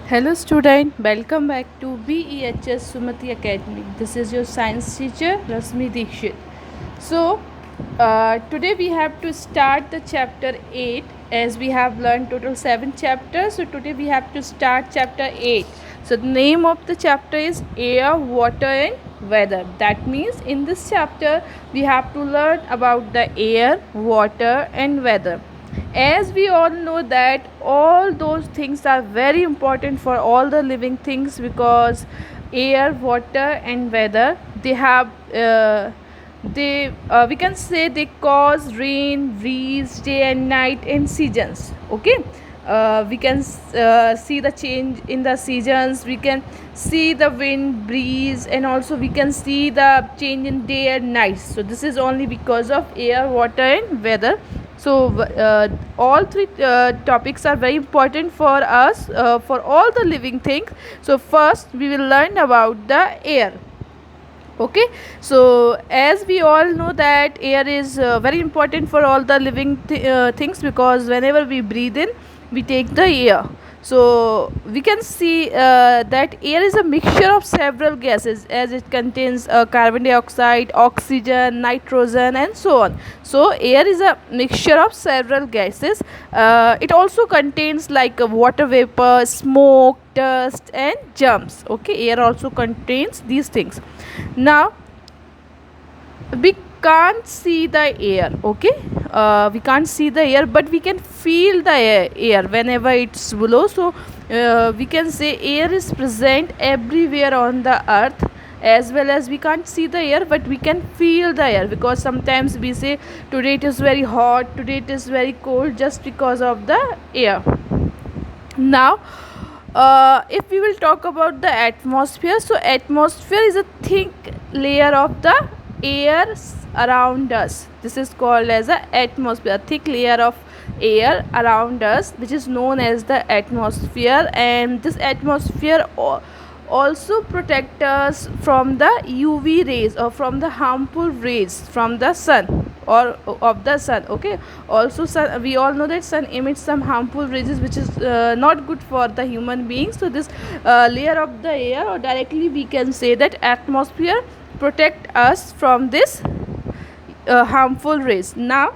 Hello student, welcome back to BEHS Sumati Academy. This is your science teacher Rasmi Dikshit. So today we have to start the chapter 8 as we have learned total 7 chapters. So today we have to start chapter 8. So the name of the chapter is air, water and weather. That means in this chapter we have to learn about the air, water and weather. As we all know that all those things are very important for all the living things, because air, water and weather, they have they we can say they cause rain, breeze, day and night and seasons. Okay, we can see the change in the seasons, we can see the wind, breeze, and also we can see the change in day and night. So this is only because of air, water and weather. So all three topics are very important for us, for all the living things. So first we will learn about the air. Okay, so as we all know that air is very important for all the living things, because whenever we breathe in, we take the air. So we can see that air is a mixture of several gases, as it contains carbon dioxide, oxygen, nitrogen and so on. So air is a mixture of several gases. It also contains like water vapor, smoke, dust and germs. Okay, air also contains these things. Now we can't see the air. Okay, we can't see the air, but we can feel the air whenever it's below. So we can say air is present everywhere on the earth, as well as we can't see the air but we can feel the air, because sometimes we say today it is very hot, today it is very cold, just because of the air. Now if we will talk about the atmosphere, so atmosphere is a thick layer of the air around us. This is called as a atmosphere, a thick layer of air around us, which is known as the atmosphere. And this atmosphere also protect us from the UV rays, or from the harmful rays from the sun, or of the sun. Okay, also sun, we all know that sun emits some harmful rays which is not good for the human beings. So this layer of the air, or directly we can say that atmosphere protect us from this harmful rays. Now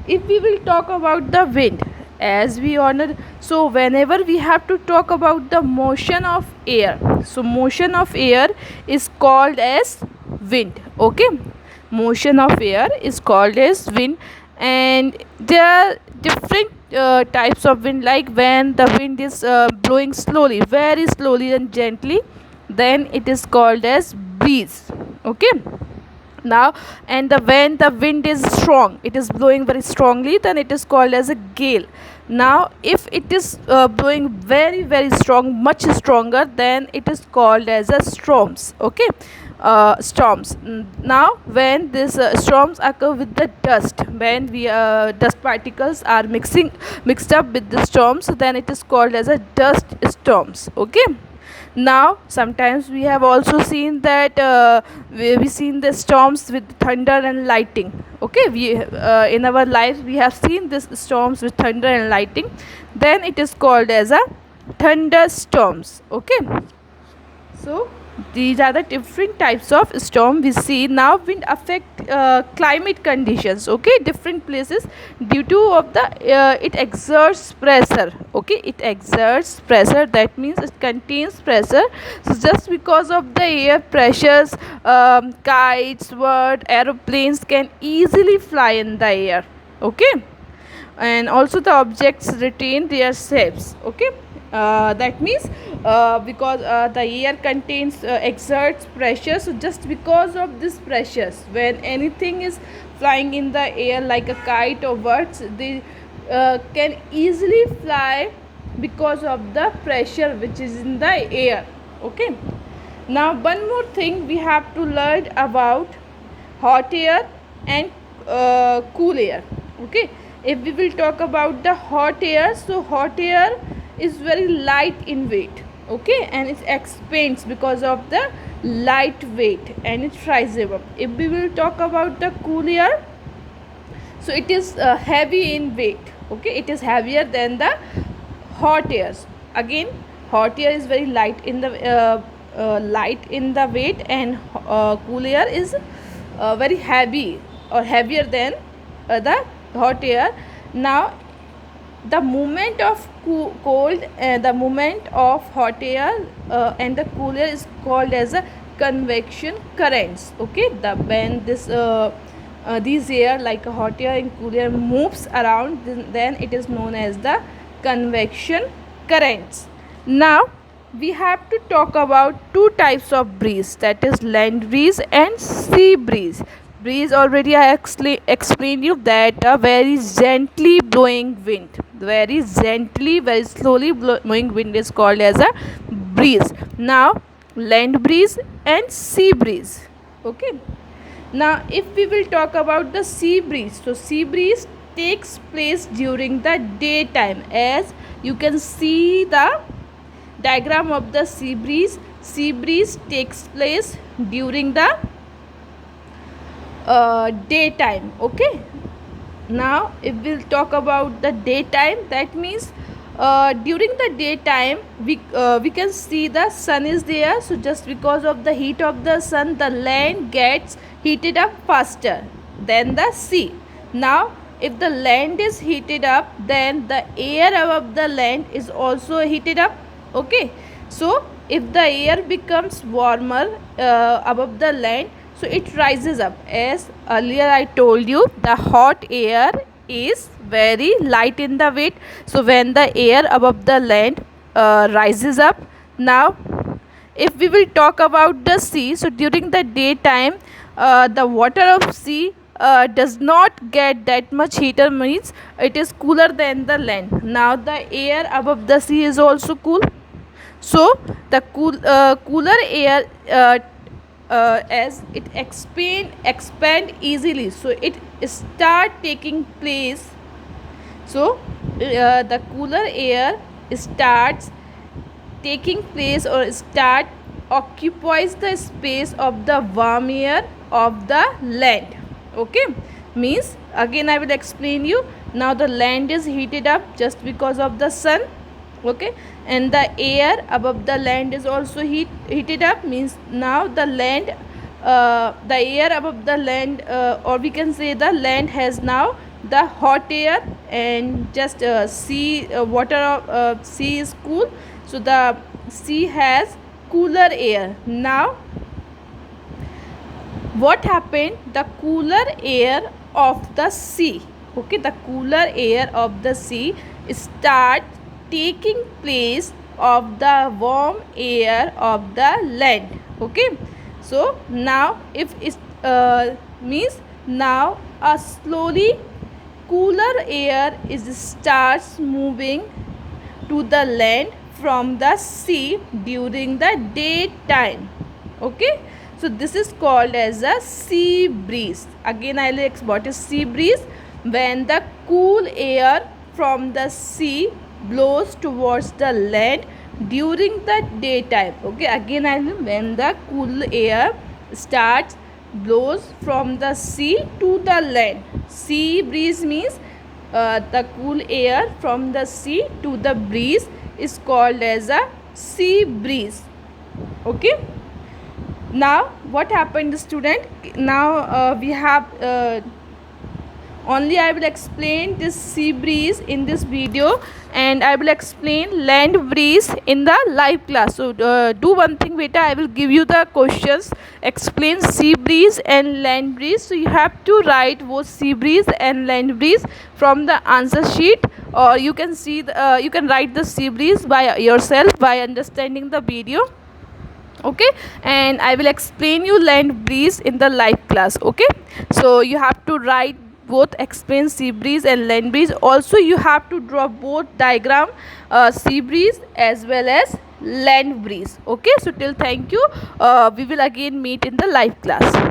if we will talk about the wind, as we honor, so whenever we have to talk about the motion of air, so motion of air is called as wind. Okay, motion of air is called as wind. And there are different types of wind, like when the wind is blowing slowly, very slowly and gently, then it is called as breeze. Okay, now, and when the wind is strong, it is blowing very strongly, then it is called as a gale. Now if it is blowing very strong, much stronger, then it is called as a storms. Okay, storms. Now when these storms occur with the dust, when we dust particles are mixed up with the storms, then it is called as a dust storms. Okay, now sometimes we have also seen that we seen the storms with thunder and lightning. Okay, we in our lives we have seen this storms with thunder and lightning, then it is called as a thunderstorms. Okay, so these are the different types of storm we see. Now wind affect climate conditions. Okay, different places, due to of the it exerts pressure. Okay, it exerts pressure, that means it contains pressure. So just because of the air pressures, kites, bird, aeroplanes can easily fly in the air. Okay, and also the objects retain their shapes. Okay, that means because the air contains exerts pressure, so just because of this pressures, when anything is flying in the air like a kite or birds, they can easily fly because of the pressure which is in the air. Okay, now one more thing we have to learn about hot air and cool air. Okay, if we will talk about the hot air, so hot air is very light in weight. Okay, and it expands because of the light weight, and it flies above. If we will talk about the cool air, so it is heavy in weight. Okay, it is heavier than the hot airs. Again, hot air is very light in the weight, and cool air is very heavy or heavier than the hot air. Now the movement of the movement of hot air and the cool air is called as a convection currents. Okay, when these air like a hot air and cool air moves around, then it is known as the convection currents. Now we have to talk about two types of breeze, that is land breeze and sea breeze. Breeze, already I explained you, that a very gently blowing wind, very gently, very slowly blowing wind is called as a breeze. Now land breeze and sea breeze. Okay, now if we will talk about the sea breeze, so sea breeze takes place during the daytime. As you can see the diagram of the sea breeze, sea breeze takes place during the daytime. Okay, now if we'll talk about the daytime, that means during the daytime we can see the sun is there, so just because of the heat of the sun, the land gets heated up faster than the sea. Now if the land is heated up, then the air above the land is also heated up. Okay, so if the air becomes warmer above the land, so it rises up. As earlier I told you, the hot air is very light in the weight, so when the air above the land rises up. Now if we will talk about the sea, so during the daytime the water of sea does not get that much heater, means it is cooler than the land. Now the air above the sea is also cool, so the cooler air as it expand easily, so it start taking place. So the cooler air starts taking place or start occupies the space of the warm air of the land. Okay, means again I will explain you. Now the land is heated up just because of the sun. Okay, and the air above the land is also heated up, means now the land the air above the land, or we can say the land has now the hot air, and just sea water sea is cool, so the sea has cooler air. Now what happened, the cooler air of the sea, okay, the cooler air of the sea start taking place of the warm air of the land. Okay, so now if it means now a slowly cooler air is starts moving to the land from the sea during the daytime. Okay, so this is called as a sea breeze. Again I'll explain what is sea breeze. When the cool air from the sea blows towards the land during the daytime. Okay, again when the cool air starts blows from the sea to the land. Sea breeze means the cool air from the sea to the breeze is called as a sea breeze. Okay, now what happened, student? Now we have only I will explain this sea breeze in this video, and I will explain land breeze in the live class. So do one thing beta, I will give you the questions, explain sea breeze and land breeze. So you have to write both sea breeze and land breeze from the answer sheet, or you can see you can write the sea breeze by yourself by understanding the video. Okay, and I will explain you land breeze in the live class. Okay, so you have to write both, explain sea breeze and land breeze. Also you have to draw both diagram, sea breeze as well as land breeze. Okay, so till thank you, we will again meet in the live class.